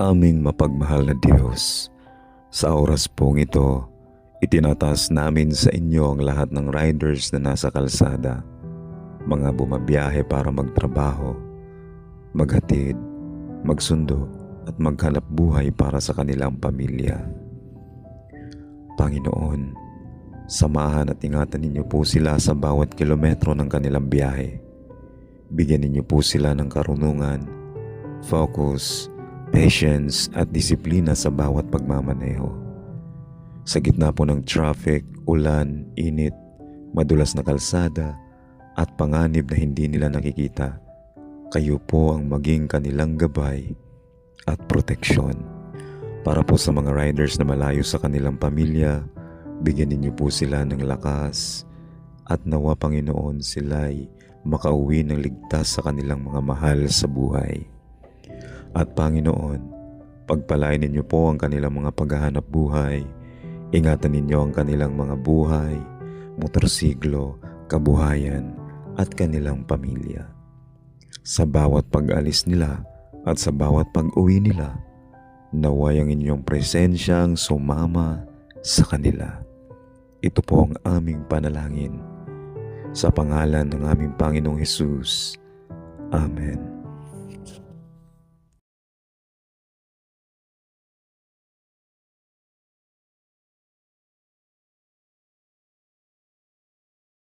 Aming mapagmahal na Diyos, sa oras pong ito, itinataas namin sa inyo ang lahat ng riders na nasa kalsada, mga bumabiyahe para magtrabaho, maghatid, magsundo at maghanap buhay para sa kanilang pamilya. Panginoon, samahan at ingatan ninyo po sila sa bawat kilometro ng kanilang biyahe. Bigyan ninyo po sila ng karunungan, focus, patience at disiplina sa bawat pagmamaneho. Sa gitna po ng traffic, ulan, init, madulas na kalsada at panganib na hindi nila nakikita, kayo po ang maging kanilang gabay at proteksyon. Para po sa mga riders na malayo sa kanilang pamilya, bigyan ninyo po sila ng lakas at nawa Panginoon sila'y makauwi ng ligtas sa kanilang mga mahal sa buhay. At Panginoon, pagpalain ninyo po ang kanilang mga paghahanap buhay, ingatan ninyo ang kanilang mga buhay, motorsiklo, kabuhayan at kanilang pamilya. Sa bawat pag-alis nila at sa bawat pag-uwi nila, naway ang inyong presensyang sumama sa kanila. Ito po ang aming panalangin. Sa pangalan ng aming Panginoong Hesus. Amen.